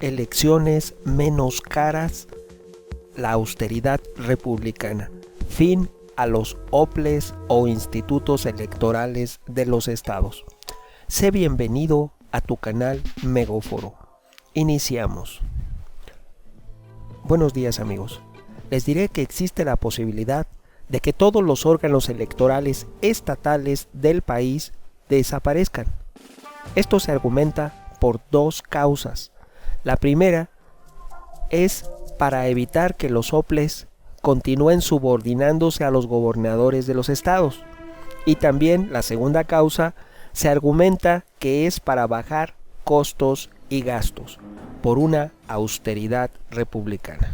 elecciones menos caras, la austeridad republicana. Fin a los OPLES o institutos electorales de los estados. Sé bienvenido a tu canal Megóforo. Iniciamos. Buenos días, amigos. Les diré que existe la posibilidad de que todos los órganos electorales estatales del país desaparezcan. Esto se argumenta por dos causas. La primera es para evitar que los OPLES continúen subordinándose a los gobernadores de los estados. Y también la segunda causa se argumenta que es para bajar costos y gastos por una austeridad republicana.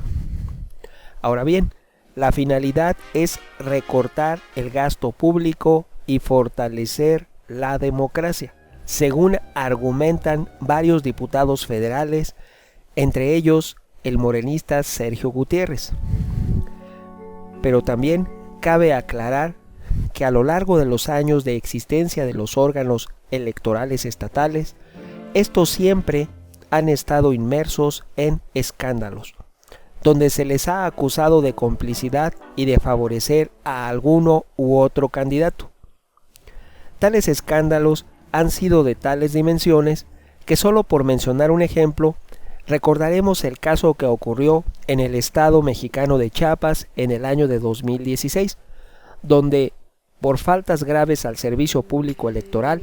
Ahora bien, la finalidad es recortar el gasto público y fortalecer la democracia, según argumentan varios diputados federales, entre ellos el morenista Sergio Gutiérrez. Pero también cabe aclarar que a lo largo de los años de existencia de los órganos electorales estatales, estos siempre han estado inmersos en escándalos, donde se les ha acusado de complicidad y de favorecer a alguno u otro candidato. Tales escándalos han sido de tales dimensiones que solo por mencionar un ejemplo, recordaremos el caso que ocurrió en el estado mexicano de Chiapas en el año de 2016, donde por faltas graves al servicio público electoral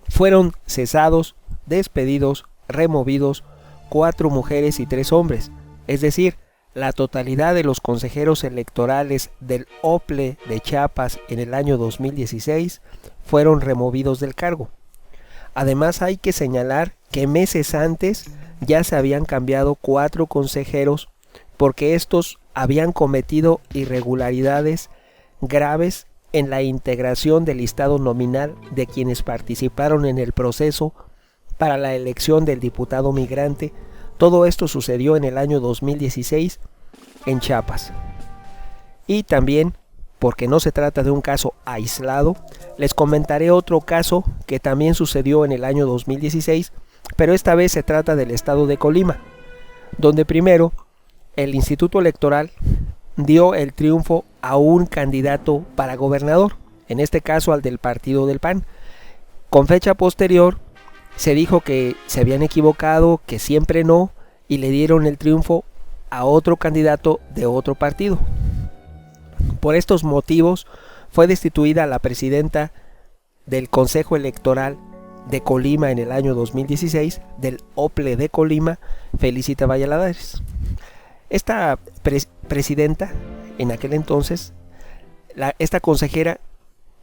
fueron cesados, despedidos, removidos 4 mujeres y 3 hombres, es decir, la totalidad de los consejeros electorales del OPLE de Chiapas en el año 2016 fueron removidos del cargo. Además, hay que señalar que meses antes ya se habían cambiado 4 consejeros porque estos habían cometido irregularidades graves en la integración del listado nominal de quienes participaron en el proceso para la elección del diputado migrante. Todo esto sucedió en el año 2016 en Chiapas. Y también, porque no se trata de un caso aislado, les comentaré otro caso que también sucedió en el año 2016, pero esta vez se trata del estado de Colima, donde primero el Instituto Electoral dio el triunfo a un candidato para gobernador, en este caso al del partido del PAN. Con fecha posterior se dijo que se habían equivocado, que siempre no, y le dieron el triunfo a otro candidato de otro partido. Por estos motivos fue destituida la presidenta del Consejo Electoral de Colima en el año 2016, del OPLE de Colima, Felicita Valladares. Esta presidenta, en aquel entonces, esta consejera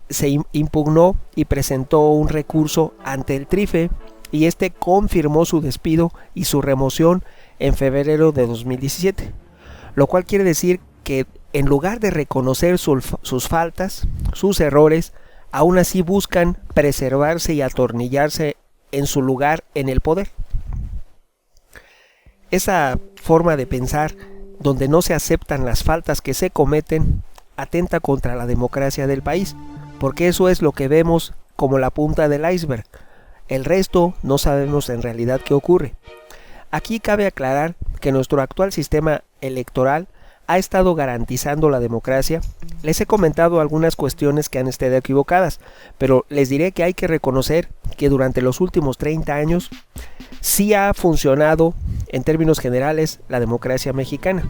se impugnó y presentó un recurso ante el TRIFE y este confirmó su despido y su remoción en febrero de 2017, lo cual quiere decir que en lugar de reconocer sus faltas, sus errores, aún así buscan preservarse y atornillarse en su lugar en el poder. Esa forma de pensar, donde no se aceptan las faltas que se cometen, atenta contra la democracia del país, porque eso es lo que vemos como la punta del iceberg. El resto no sabemos en realidad qué ocurre. Aquí cabe aclarar que nuestro actual sistema electoral ha estado garantizando la democracia. Les he comentado algunas cuestiones que han estado equivocadas, pero les diré que hay que reconocer que durante los últimos 30 años sí ha funcionado en términos generales la democracia mexicana.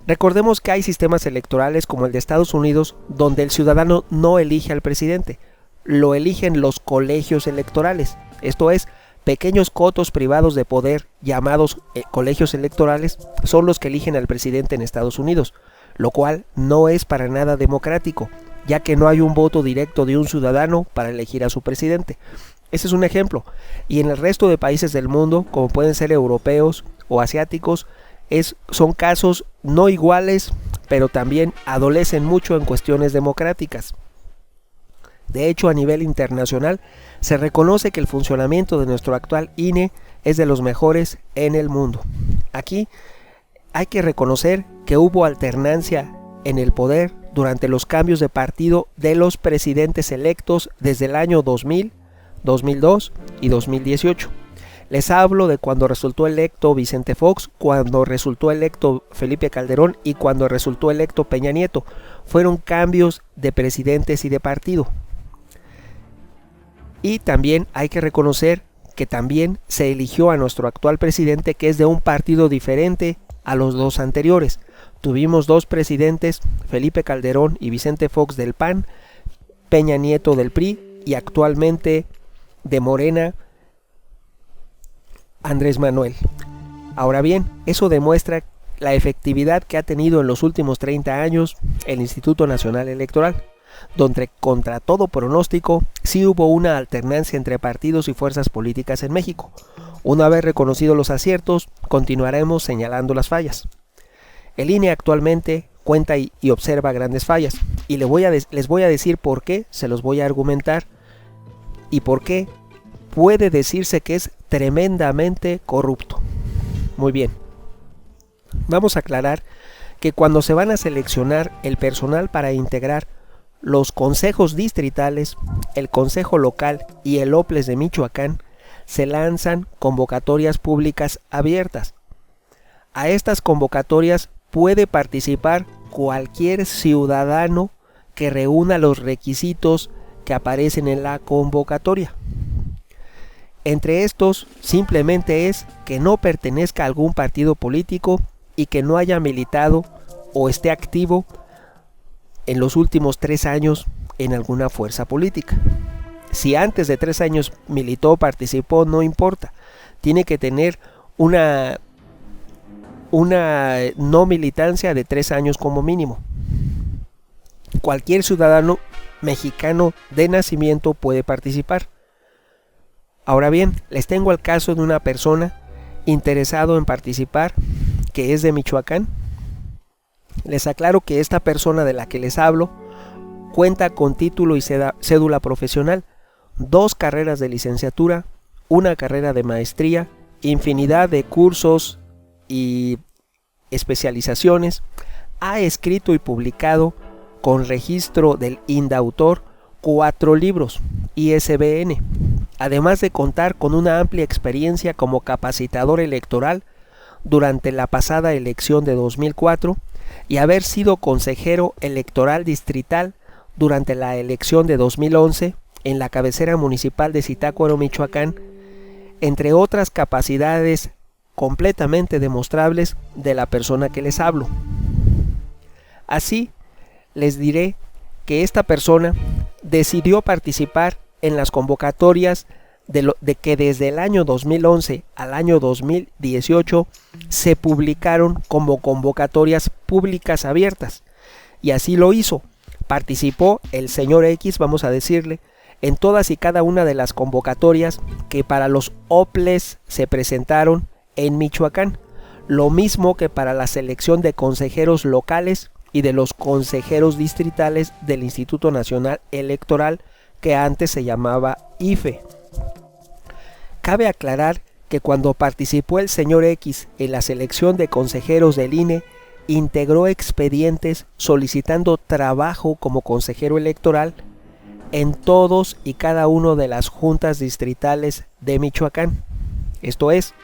Recordemos que hay sistemas electorales como el de Estados Unidos donde el ciudadano no elige al presidente, lo eligen los colegios electorales, esto es, pequeños cotos privados de poder llamados colegios electorales son los que eligen al presidente en Estados Unidos, lo cual no es para nada democrático, ya que no hay un voto directo de un ciudadano para elegir a su presidente. Ese es un ejemplo. Y en el resto de países del mundo, como pueden ser europeos o asiáticos, son casos no iguales, pero también adolecen mucho en cuestiones democráticas. De hecho, a nivel internacional, se reconoce que el funcionamiento de nuestro actual INE es de los mejores en el mundo. Aquí hay que reconocer que hubo alternancia en el poder durante los cambios de partido de los presidentes electos desde el año 2000, 2002 y 2018. Les hablo de cuando resultó electo Vicente Fox, cuando resultó electo Felipe Calderón y cuando resultó electo Peña Nieto. Fueron cambios de presidentes y de partido. Y también hay que reconocer que también se eligió a nuestro actual presidente, que es de un partido diferente a los dos anteriores. Tuvimos dos presidentes, Felipe Calderón y Vicente Fox del PAN, Peña Nieto del PRI y actualmente de Morena, Andrés Manuel. Ahora bien, eso demuestra la efectividad que ha tenido en los últimos 30 años el Instituto Nacional Electoral, donde contra todo pronóstico sí hubo una alternancia entre partidos y fuerzas políticas en México. Una vez reconocidos los aciertos, continuaremos señalando las fallas. El INE actualmente cuenta y observa grandes fallas, y les voy a decir por qué, se los voy a argumentar, y por qué puede decirse que es tremendamente corrupto. Muy bien, vamos a aclarar que cuando se van a seleccionar el personal para integrar los consejos distritales, el consejo local y el OPLES de Michoacán, se lanzan convocatorias públicas abiertas. A estas convocatorias puede participar cualquier ciudadano que reúna los requisitos que aparecen en la convocatoria. Entre estos simplemente es que no pertenezca a algún partido político y que no haya militado o esté activo en los últimos 3 años en alguna fuerza política. Si antes de 3 años militó o participó, no importa. Tiene que tener una no militancia de 3 años como mínimo. Cualquier ciudadano mexicano de nacimiento puede participar. Ahora bien, les tengo el caso de una persona interesado en participar, que es de Michoacán. Les aclaro que esta persona de la que les hablo cuenta con título y cédula profesional, 2 carreras de licenciatura, 1 carrera de maestría, infinidad de cursos y especializaciones. Ha escrito y publicado con registro del INDAUTOR 4 libros ISBN, además de contar con una amplia experiencia como capacitador electoral durante la pasada elección de 2004 y haber sido consejero electoral distrital durante la elección de 2011 en la cabecera municipal de Zitácuaro, Michoacán, entre otras capacidades completamente demostrables de la persona que les hablo. Así, les diré que esta persona decidió participar en las convocatorias de que desde el año 2011 al año 2018 se publicaron como convocatorias públicas abiertas, y así lo hizo. Participó el señor X, vamos a decirle, en todas y cada una de las convocatorias que para los OPLES se presentaron en Michoacán, lo mismo que para la selección de consejeros locales y de los consejeros distritales del Instituto Nacional Electoral, que antes se llamaba IFE. Cabe aclarar que cuando participó el señor X en la selección de consejeros del INE, integró expedientes solicitando trabajo como consejero electoral en todos y cada uno de las juntas distritales de Michoacán. Esto es,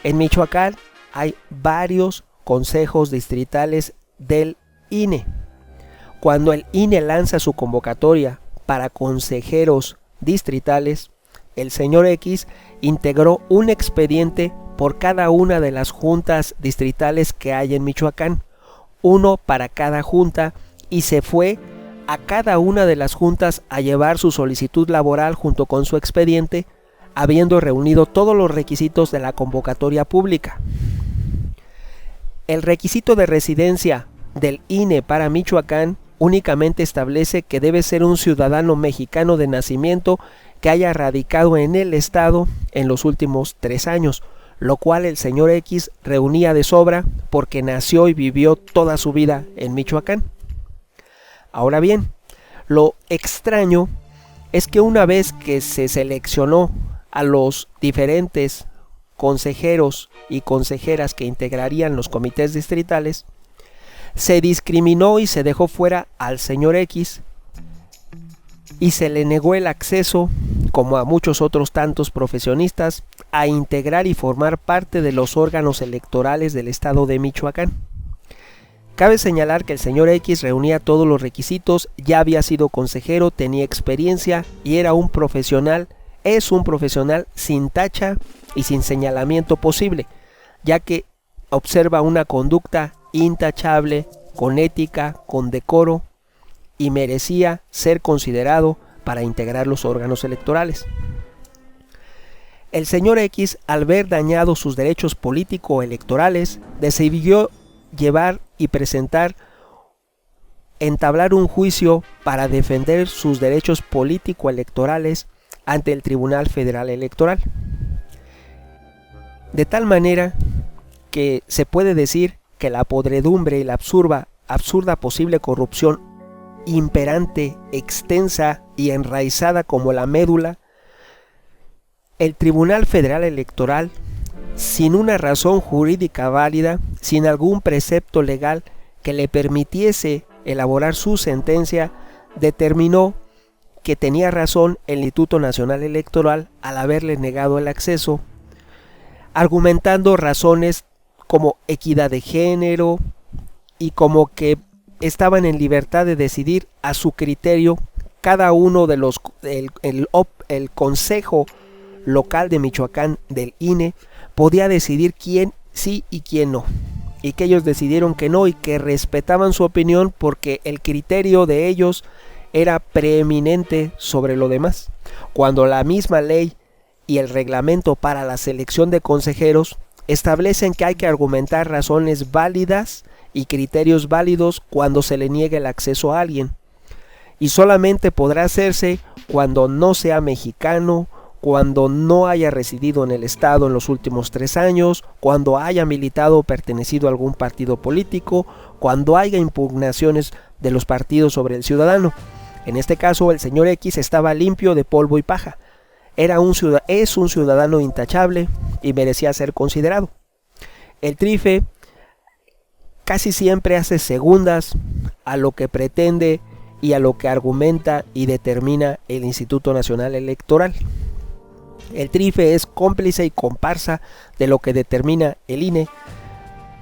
en Michoacán hay varios consejos distritales del INE. Cuando el INE lanza su convocatoria para consejeros distritales, el señor X integró un expediente por cada una de las juntas distritales que hay en Michoacán, uno para cada junta, y se fue a cada una de las juntas a llevar su solicitud laboral junto con su expediente, habiendo reunido todos los requisitos de la convocatoria pública. El requisito de residencia del INE para Michoacán únicamente establece que debe ser un ciudadano mexicano de nacimiento que haya radicado en el estado en los últimos 3 años, lo cual el señor X reunía de sobra porque nació y vivió toda su vida en Michoacán. Ahora bien, lo extraño es que una vez que se seleccionó a los diferentes consejeros y consejeras que integrarían los comités distritales, se discriminó y se dejó fuera al señor X y se le negó el acceso como a muchos otros tantos profesionistas, a integrar y formar parte de los órganos electorales del estado de Michoacán. Cabe señalar que el señor X reunía todos los requisitos, ya había sido consejero, tenía experiencia y era un profesional, es un profesional sin tacha y sin señalamiento posible, ya que observa una conducta intachable, con ética, con decoro, y merecía ser considerado para integrar los órganos electorales. El señor X, al ver dañados sus derechos político-electorales, decidió llevar y entablar un juicio para defender sus derechos político-electorales ante el Tribunal Federal Electoral. De tal manera que se puede decir que la podredumbre y la absurda posible corrupción imperante, extensa y enraizada como la médula, el Tribunal Federal Electoral, sin una razón jurídica válida, sin algún precepto legal que le permitiese elaborar su sentencia, determinó que tenía razón el Instituto Nacional Electoral al haberle negado el acceso, argumentando razones como equidad de género y como que estaban en libertad de decidir a su criterio cada uno de los el Consejo Local de Michoacán del INE podía decidir quién sí y quién no, y que ellos decidieron que no y que respetaban su opinión porque el criterio de ellos era preeminente sobre lo demás, cuando la misma ley y el reglamento para la selección de consejeros establecen que hay que argumentar razones válidas y criterios válidos cuando se le niegue el acceso a alguien, y solamente podrá hacerse cuando no sea mexicano, cuando no haya residido en el estado en los últimos 3 años, cuando haya militado o pertenecido a algún partido político, cuando haya impugnaciones de los partidos sobre el ciudadano. En este caso, el señor X estaba limpio de polvo y paja. Es un ciudadano intachable y merecía ser considerado. El TRIFE casi siempre hace segundas a lo que pretende y a lo que argumenta y determina el Instituto Nacional Electoral. El TRIFE es cómplice y comparsa de lo que determina el INE,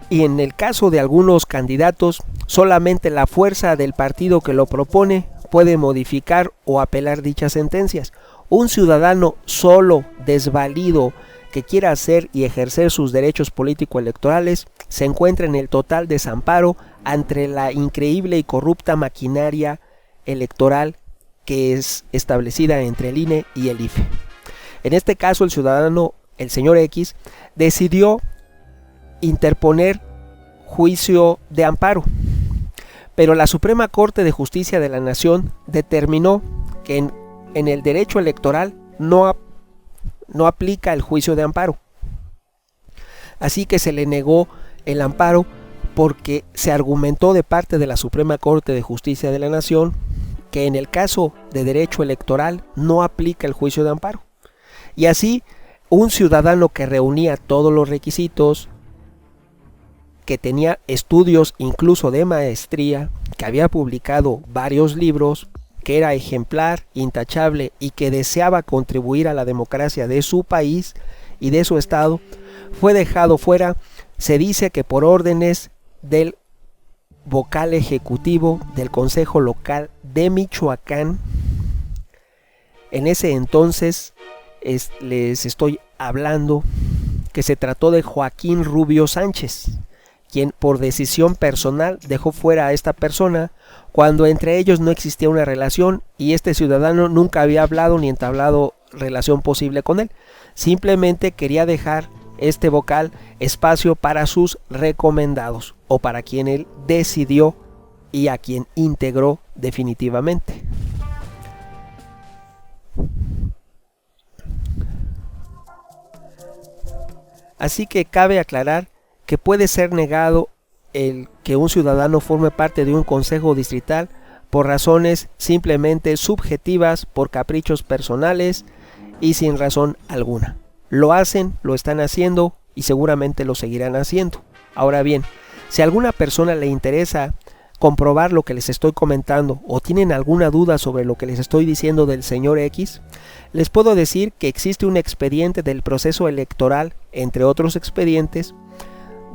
y en el caso de algunos candidatos, solamente la fuerza del partido que lo propone puede modificar o apelar dichas sentencias. Un ciudadano solo, desvalido, que quiera hacer y ejercer sus derechos político-electorales, se encuentra en el total desamparo ante la increíble y corrupta maquinaria electoral que es establecida entre el INE y el IFE. En este caso, el ciudadano, el señor X, decidió interponer juicio de amparo, pero la Suprema Corte de Justicia de la Nación determinó que en el derecho electoral no aplica el juicio de amparo. Así que se le negó el amparo porque se argumentó de parte de la Suprema Corte de Justicia de la Nación que en el caso de derecho electoral no aplica el juicio de amparo. Y así, un ciudadano que reunía todos los requisitos, que tenía estudios incluso de maestría, que había publicado varios libros, que era ejemplar, intachable y que deseaba contribuir a la democracia de su país y de su estado, fue dejado fuera, se dice que por órdenes del vocal ejecutivo del Consejo Local de Michoacán. En ese entonces les estoy hablando que se trató de Joaquín Rubio Sánchez, quien por decisión personal dejó fuera a esta persona cuando entre ellos no existía una relación y este ciudadano nunca había hablado ni entablado relación posible con él. Simplemente quería dejar este vocal espacio para sus recomendados o para quien él decidió y a quien integró definitivamente. Así que cabe aclarar que puede ser negado el que un ciudadano forme parte de un consejo distrital por razones simplemente subjetivas, por caprichos personales y sin razón alguna. Lo hacen, lo están haciendo y seguramente lo seguirán haciendo. Ahora bien, si a alguna persona le interesa comprobar lo que les estoy comentando o tienen alguna duda sobre lo que les estoy diciendo del señor X, les puedo decir que existe un expediente del proceso electoral, entre otros expedientes,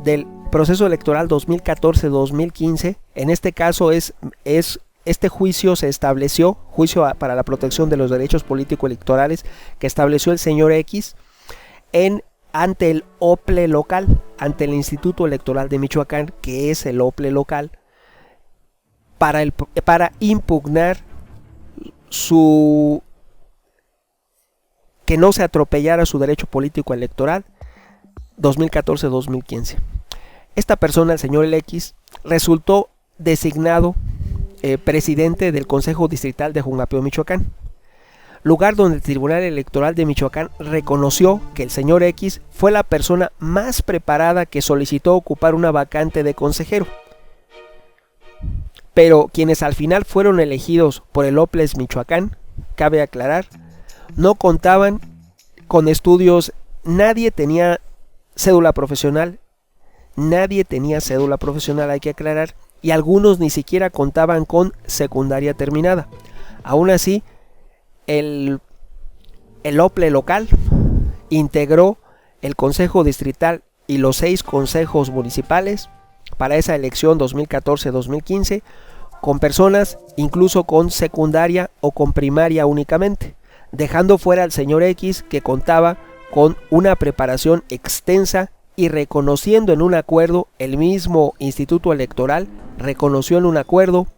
del proceso electoral 2014-2015. En este caso este juicio se estableció, juicio para la protección de los derechos político-electorales, que estableció el señor X ante el OPLE local, ante el Instituto Electoral de Michoacán, que es el OPLE local, para impugnar que no se atropellara su derecho político electoral 2014-2015. Esta persona, el señor X, resultó designado presidente del Consejo Distrital de Jungapeo, Michoacán, lugar donde el Tribunal Electoral de Michoacán reconoció que el señor X fue la persona más preparada que solicitó ocupar una vacante de consejero. Pero quienes al final fueron elegidos por el OPLES Michoacán, cabe aclarar, no contaban con estudios, nadie tenía cédula profesional, hay que aclarar, y algunos ni siquiera contaban con secundaria terminada. Aún así, el OPLE local integró el Consejo Distrital y los 6 consejos municipales para esa elección 2014-2015, con personas incluso con secundaria o con primaria únicamente, dejando fuera al señor X, que contaba con una preparación extensa, y reconociendo en un acuerdo, el mismo Instituto Electoral reconoció en un acuerdo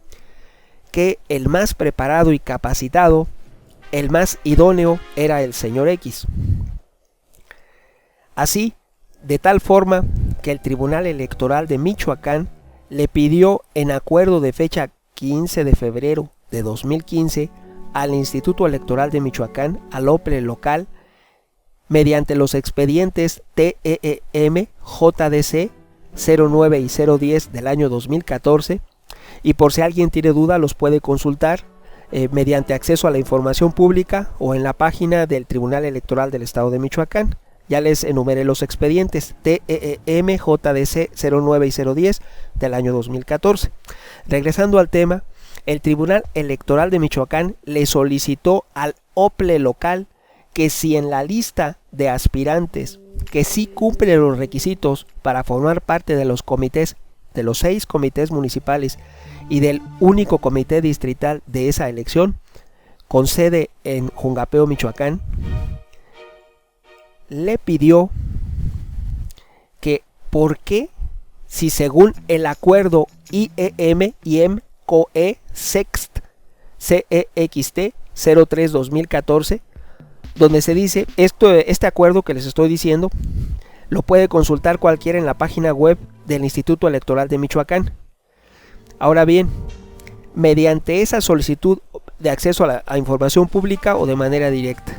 que el más preparado y capacitado, el más idóneo, era el señor X. Así, de tal forma que el Tribunal Electoral de Michoacán le pidió, en acuerdo de fecha 15 de febrero de 2015, al Instituto Electoral de Michoacán, al OPLE local, mediante los expedientes TEM, JDC 09 y 010 del año 2014, y por si alguien tiene duda los puede consultar mediante acceso a la información pública o en la página del Tribunal Electoral del Estado de Michoacán. Ya les enumeré los expedientes TEM, JDC 09 y 010 del año 2014. Regresando al tema, el Tribunal Electoral de Michoacán le solicitó al OPLE local que si en la lista de aspirantes que sí cumplen los requisitos para formar parte de los comités, de los 6 comités municipales y del único comité distrital de esa elección, con sede en Jungapeo, Michoacán, le pidió que por qué, si según el acuerdo IEM-COE SEXT CEXT 03-2014, donde se dice, este acuerdo que les estoy diciendo, lo puede consultar cualquiera en la página web del Instituto Electoral de Michoacán. Ahora bien, mediante esa solicitud de acceso a la información pública o de manera directa,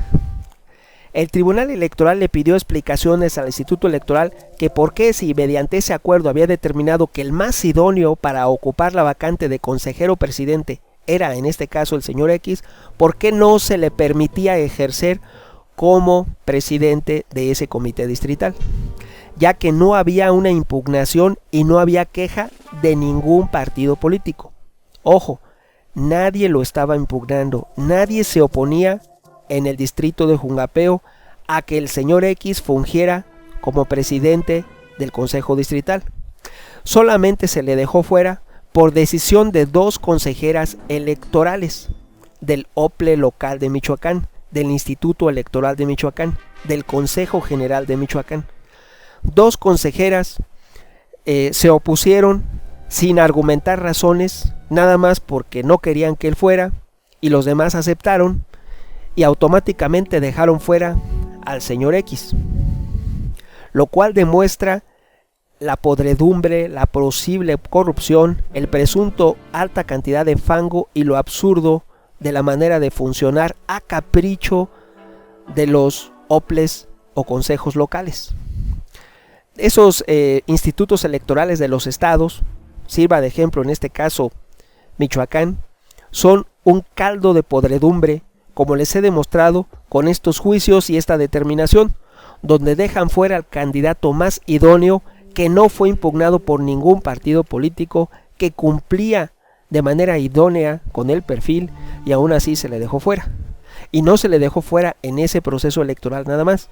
el Tribunal Electoral le pidió explicaciones al Instituto Electoral que por qué, si mediante ese acuerdo había determinado que el más idóneo para ocupar la vacante de consejero presidente era en este caso el señor X, ¿por qué no se le permitía ejercer como presidente de ese comité distrital? Ya que no había una impugnación y no había queja de ningún partido político. Ojo, nadie lo estaba impugnando, nadie se oponía en el distrito de Jungapeo a que el señor X fungiera como presidente del consejo distrital. Solamente se le dejó fuera por decisión de 2 consejeras electorales del OPLE local de Michoacán, del Instituto Electoral de Michoacán, del Consejo General de Michoacán. 2 consejeras se opusieron sin argumentar razones, nada más porque no querían que él fuera, y los demás aceptaron y automáticamente dejaron fuera al señor X, lo cual demuestra la podredumbre, la posible corrupción, el presunto alta cantidad de fango y lo absurdo de la manera de funcionar a capricho de los OPLES o consejos locales. Esos institutos electorales de los estados, sirva de ejemplo en este caso Michoacán, son un caldo de podredumbre, como les he demostrado con estos juicios y esta determinación, donde dejan fuera al candidato más idóneo, que no fue impugnado por ningún partido político, que cumplía de manera idónea con el perfil y aún así se le dejó fuera. Y no se le dejó fuera en ese proceso electoral nada más.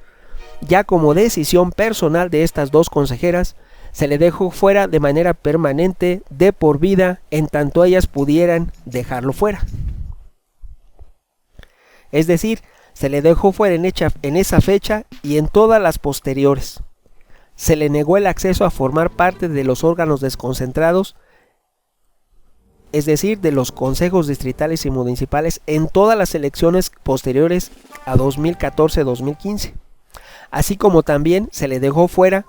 Ya como decisión personal de estas dos consejeras, se le dejó fuera de manera permanente, de por vida, en tanto ellas pudieran dejarlo fuera. Es decir, se le dejó fuera en esa fecha y en todas las posteriores. Se le negó el acceso a formar parte de los órganos desconcentrados, es decir, de los consejos distritales y municipales en todas las elecciones posteriores a 2014-2015. Así como también se le dejó fuera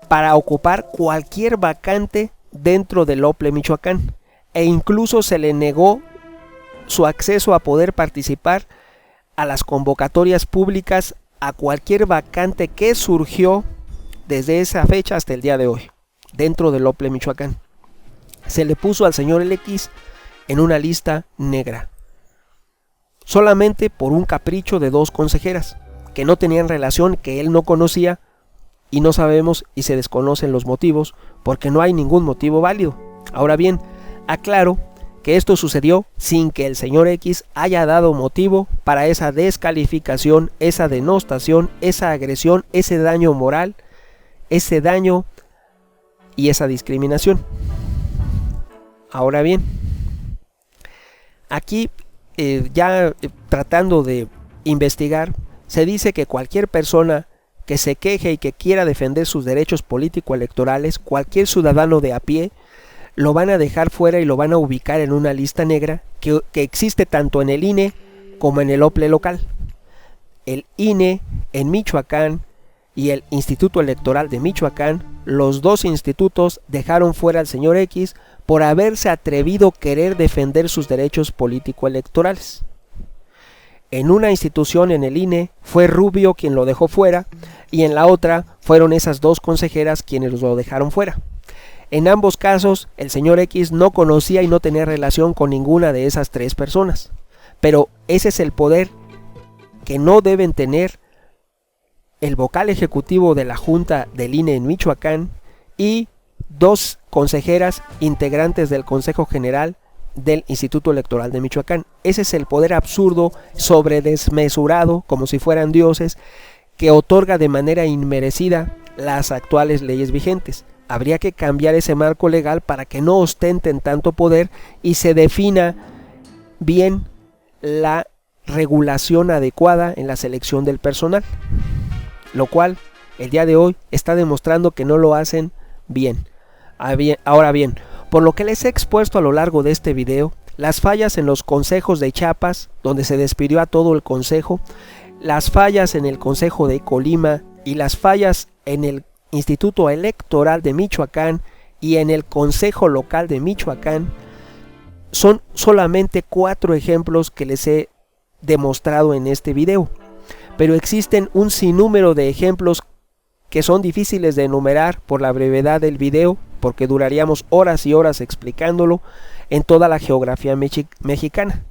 para ocupar cualquier vacante dentro del OPLE Michoacán, e incluso se le negó su acceso a poder participar a las convocatorias públicas a cualquier vacante que surgió desde esa fecha hasta el día de hoy dentro del OPLE Michoacán. Se le puso al señor X en una lista negra solamente por un capricho de dos consejeras que no tenían relación, que él no conocía, y no sabemos y se desconocen los motivos porque no hay ningún motivo válido. Ahora bien, aclaro que esto sucedió sin que el señor X haya dado motivo para esa descalificación, esa denostación, esa agresión, ese daño moral, ese daño y esa discriminación. Ahora bien, aquí tratando de investigar, se dice que cualquier persona que se queje y que quiera defender sus derechos político-electorales, cualquier ciudadano de a pie, lo van a dejar fuera y lo van a ubicar en una lista negra que existe tanto en el INE como en el OPLE local. El INE en Michoacán y el Instituto Electoral de Michoacán, los dos institutos dejaron fuera al señor X por haberse atrevido a querer defender sus derechos político-electorales. En una institución, en el INE, fue Rubio quien lo dejó fuera y en la otra fueron esas dos consejeras quienes lo dejaron fuera. En ambos casos, el señor X no conocía y no tenía relación con ninguna de esas tres personas. Pero ese es el poder que no deben tener el vocal ejecutivo de la Junta del INE en Michoacán y dos consejeras integrantes del Consejo General del Instituto Electoral de Michoacán. Ese es el poder absurdo, sobredesmesurado, como si fueran dioses, que otorga de manera inmerecida las actuales leyes vigentes. Habría que cambiar ese marco legal para que no ostenten tanto poder y se defina bien la regulación adecuada en la selección del personal, lo cual el día de hoy está demostrando que no lo hacen bien. Ahora bien, por lo que les he expuesto a lo largo de este video, las fallas en los consejos de Chiapas, donde se despidió a todo el consejo, las fallas en el consejo de Colima y las fallas en el Instituto Electoral de Michoacán y en el Consejo Local de Michoacán, son solamente 4 ejemplos que les he demostrado en este video, pero existen un sinnúmero de ejemplos que son difíciles de enumerar por la brevedad del video, porque duraríamos horas y horas explicándolo en toda la geografía mexicana.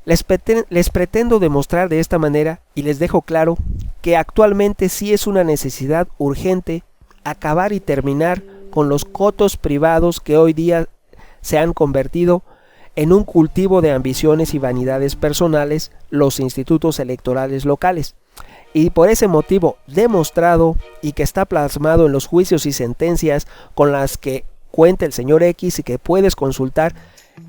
Les pretendo demostrar de esta manera y les dejo claro que actualmente sí es una necesidad urgente acabar y terminar con los cotos privados que hoy día se han convertido en un cultivo de ambiciones y vanidades personales los institutos electorales locales. Y por ese motivo demostrado y que está plasmado en los juicios y sentencias con las que cuenta el señor X y que puedes consultar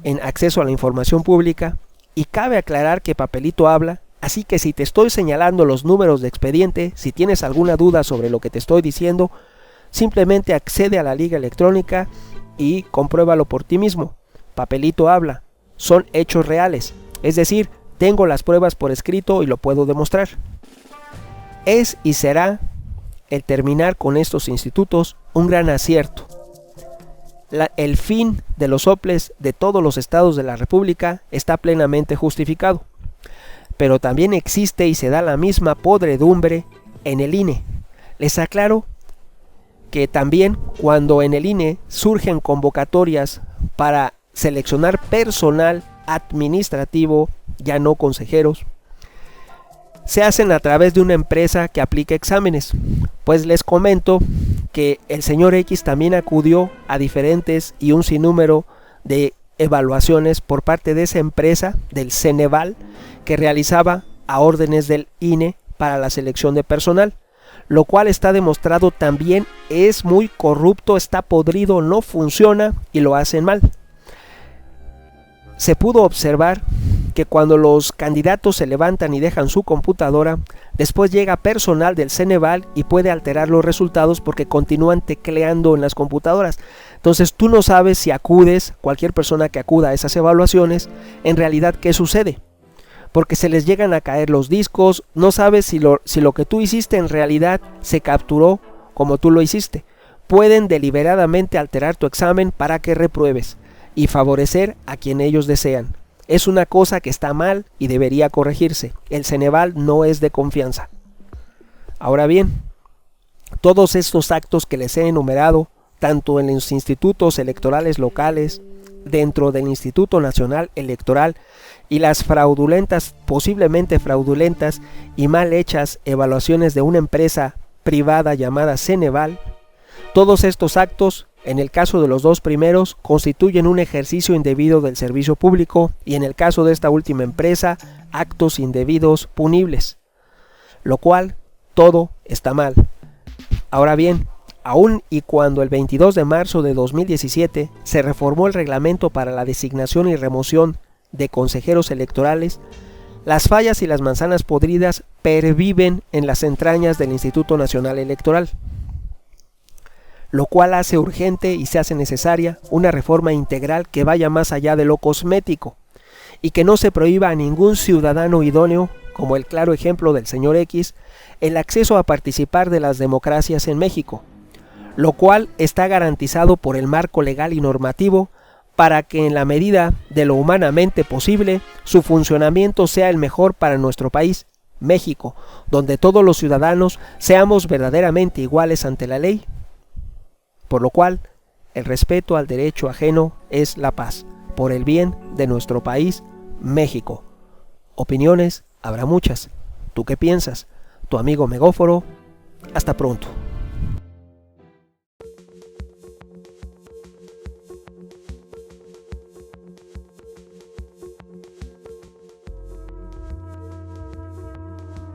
en acceso a la información pública, y cabe aclarar que papelito habla, así que si te estoy señalando los números de expediente, si tienes alguna duda sobre lo que te estoy diciendo, simplemente accede a la liga electrónica y compruébalo por ti mismo. Papelito habla, son hechos reales, es decir, tengo las pruebas por escrito y lo puedo demostrar. Es y será el terminar con estos institutos un gran acierto. El fin de los OPLEs de todos los estados de la República está plenamente justificado, pero también existe y se da la misma podredumbre en el INE. Les aclaro que también cuando en el INE surgen convocatorias para seleccionar personal administrativo, ya no consejeros, se hacen a través de una empresa que aplica exámenes. Pues les comento que el señor X también acudió a diferentes y un sinnúmero de evaluaciones por parte de esa empresa, del Ceneval, que realizaba a órdenes del INE para la selección de personal, lo cual está demostrado también es muy corrupto, está podrido, no funciona y lo hacen mal. Se pudo observar que cuando los candidatos se levantan y dejan su computadora, después llega personal del Ceneval y puede alterar los resultados porque continúan tecleando en las computadoras. Entonces tú no sabes si acudes, cualquier persona que acuda a esas evaluaciones, en realidad qué sucede. Porque se les llegan a caer los discos, no sabes si lo que tú hiciste en realidad se capturó como tú lo hiciste. Pueden deliberadamente alterar tu examen para que repruebes y favorecer a quien ellos desean. Es una cosa que está mal y debería corregirse. El Ceneval no es de confianza. Ahora bien, todos estos actos que les he enumerado, tanto en los institutos electorales locales, dentro del Instituto Nacional Electoral, y las fraudulentas, posiblemente fraudulentas y mal hechas evaluaciones de una empresa privada llamada Ceneval, todos estos actos, en el caso de los dos primeros, constituyen un ejercicio indebido del servicio público y en el caso de esta última empresa, actos indebidos punibles, lo cual todo está mal. Ahora bien, aun y cuando el 22 de marzo de 2017 se reformó el reglamento para la designación y remoción de consejeros electorales, las fallas y las manzanas podridas perviven en las entrañas del Instituto Nacional Electoral, lo cual hace urgente y se hace necesaria una reforma integral que vaya más allá de lo cosmético y que no se prohíba a ningún ciudadano idóneo, como el claro ejemplo del señor X, el acceso a participar de las democracias en México, lo cual está garantizado por el marco legal y normativo para que en la medida de lo humanamente posible su funcionamiento sea el mejor para nuestro país, México, donde todos los ciudadanos seamos verdaderamente iguales ante la ley. Por lo cual, el respeto al derecho ajeno es la paz, por el bien de nuestro país, México. Opiniones habrá muchas. ¿Tú qué piensas? Tu amigo Megóforo. Hasta pronto.